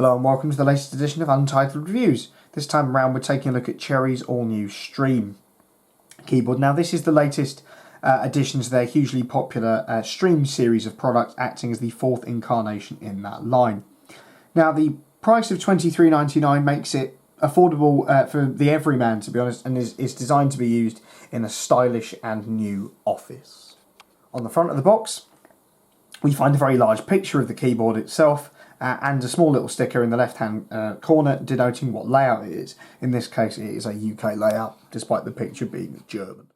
Hello and welcome to the latest edition of Untitled Reviews. This time around we're taking a look at Cherry's all-new Stream keyboard. Now this is the latest addition to their hugely popular Stream series of products, acting as the fourth incarnation in that line. Now the price of $23.99 makes it affordable for the everyman, to be honest, and is designed to be used in a stylish and new office. On the front of the box we find a very large picture of the keyboard itself, and a small little sticker in the left-hand corner denoting what layout it is. In this case it is a UK layout, despite the picture being German.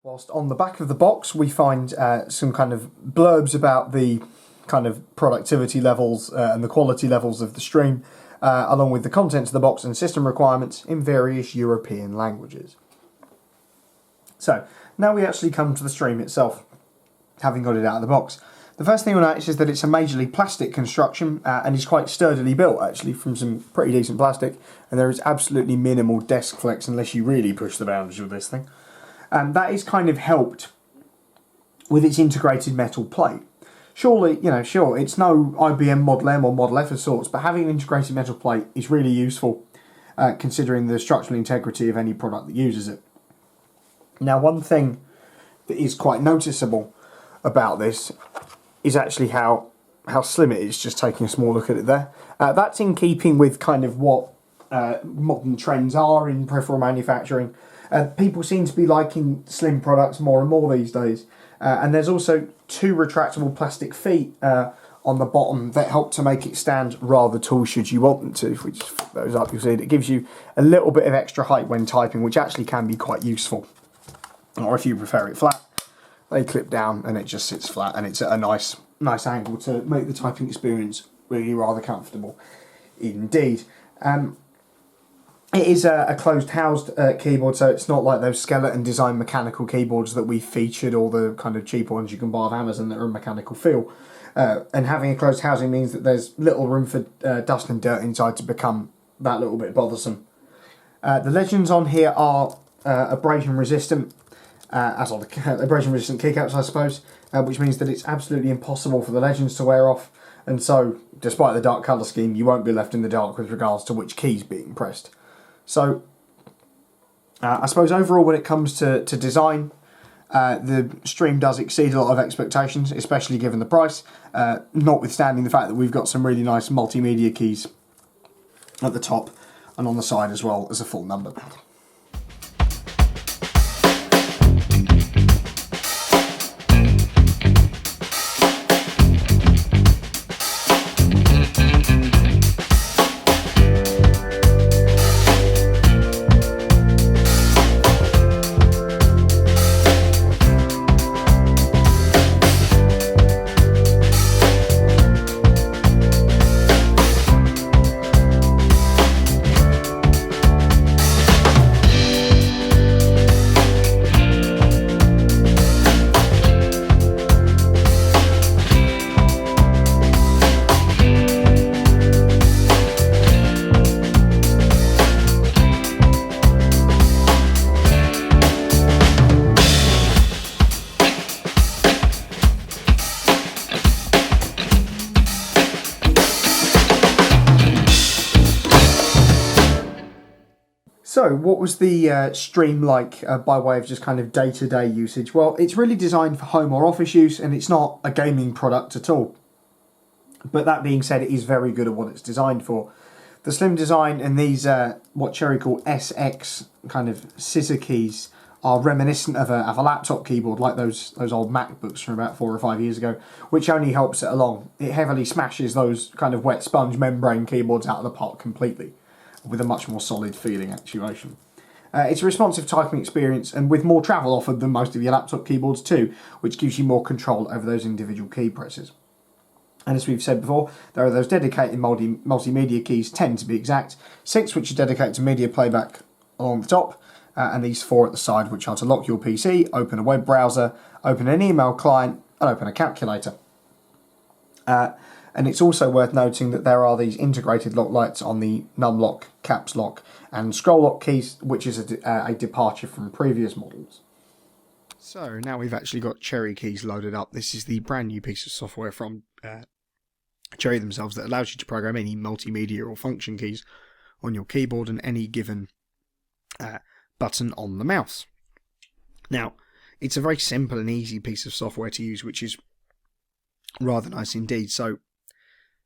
Whilst on the back of the box we find some kind of blurbs about the kind of productivity levels and the quality levels of the Stream, along with the contents of the box and system requirements in various European languages. So, now we actually come to the Stream itself, having got it out of the box. The first thing you'll notice is that it's a majorly plastic construction and is quite sturdily built, actually, from some pretty decent plastic, and there is absolutely minimal desk flex unless you really push the boundaries with this thing. That is kind of helped with its integrated metal plate. Surely, sure, it's no IBM Model M or Model F of sorts, but having an integrated metal plate is really useful considering the structural integrity of any product that uses it. Now, one thing that is quite noticeable about this is actually how slim it is, just taking a small look at it there. That's in keeping with kind of what modern trends are in peripheral manufacturing. People seem to be liking slim products more and more these days. And there's also two retractable plastic feet on the bottom that help to make it stand rather tall should you want them to. If we just flip those up, you'll see it gives you a little bit of extra height when typing, which actually can be quite useful. Or if you prefer it flat, they clip down and it just sits flat, and it's at a nice angle to make the typing experience really rather comfortable indeed. It is a closed housed keyboard, so it's not like those skeleton design mechanical keyboards that we featured, or the kind of cheap ones you can buy off Amazon that are a mechanical feel. And having a closed housing means that there's little room for dust and dirt inside to become that little bit bothersome. The legends on here are abrasion resistant, as are the abrasion resistant keycaps, I suppose, which means that it's absolutely impossible for the legends to wear off, and so despite the dark colour scheme you won't be left in the dark with regards to which key's being pressed. So I suppose overall when it comes to design, the Stream does exceed a lot of expectations, especially given the price, notwithstanding the fact that we've got some really nice multimedia keys at the top and on the side, as well as a full number pad. So, what was the Stream like by way of just kind of day-to-day usage? Well, it's really designed for home or office use, and it's not a gaming product at all. But that being said, it is very good at what it's designed for. The slim design and these, what Cherry call SX kind of scissor keys, are reminiscent of a laptop keyboard, like those old MacBooks from about 4 or 5 years ago, which only helps it along. It heavily smashes those kind of wet sponge membrane keyboards out of the park completely, with a much more solid feeling actuation. It's a responsive typing experience, and with more travel offered than most of your laptop keyboards too, which gives you more control over those individual key presses. And as we've said before, there are those dedicated multimedia keys, 10 to be exact, 6 which are dedicated to media playback along the top, and these 4 at the side which are to lock your PC, open a web browser, open an email client, and open a calculator. And it's also worth noting that there are these integrated lock lights on the num lock, caps lock and scroll lock keys, which is a departure from previous models. So now we've actually got Cherry keys loaded up. This is the brand new piece of software from cherry themselves, that allows you to program any multimedia or function keys on your keyboard and any given button on the mouse. Now, it's a very simple and easy piece of software to use, which is rather nice indeed. So,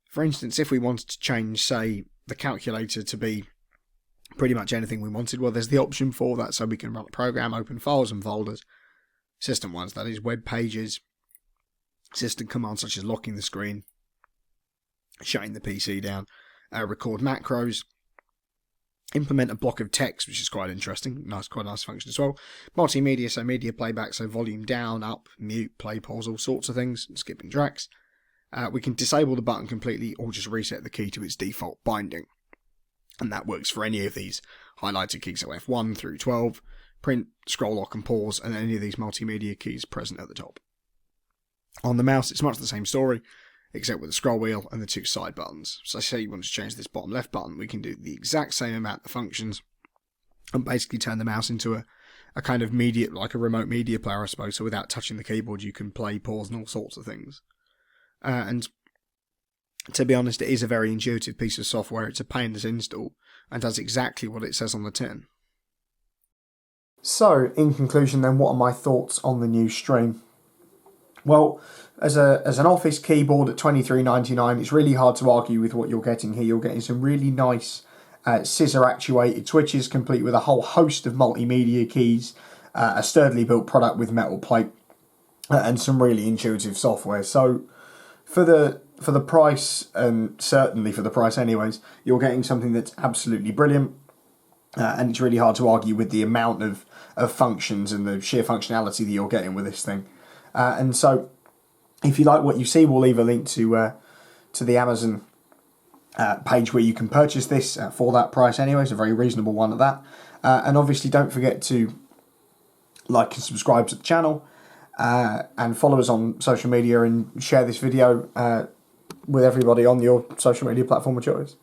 for instance, if we wanted to change, say, the calculator to be pretty much anything we wanted, well, there's the option for that, so we can run a program, open files and folders, system ones, that is, web pages, system commands such as locking the screen, shutting the PC down, record macros, implement a block of text, which is quite interesting, quite a nice function as well. Multimedia, so media playback, so volume down, up, mute, play, pause, all sorts of things, skipping tracks. We can disable the button completely or just reset the key to its default binding. And that works for any of these highlighted keys, so F1 through 12, print, scroll, lock and pause, and any of these multimedia keys present at the top. On the mouse, it's much the same story, except with the scroll wheel and the two side buttons. So say you want to change this bottom left button, we can do the exact same amount of functions and basically turn the mouse into a kind of media, like a remote media player, I suppose. So without touching the keyboard, you can play, pause, and all sorts of things. And to be honest, it is a very intuitive piece of software. It's a painless install and does exactly what it says on the tin. So, in conclusion then, what are my thoughts on the new Stream? Well, as an office keyboard at $23.99, it's really hard to argue with what you're getting here. You're getting some really nice scissor actuated switches, complete with a whole host of multimedia keys, a sturdily built product with metal plate, and some really intuitive software. So for the price, and certainly for the price anyways, you're getting something that's absolutely brilliant, and it's really hard to argue with the amount of functions and the sheer functionality that you're getting with this thing. And so, if you like what you see, we'll leave a link to the Amazon page where you can purchase this for that price anyway. It's a very reasonable one at that. And obviously, don't forget to like and subscribe to the channel and follow us on social media and share this video with everybody on your social media platform of choice.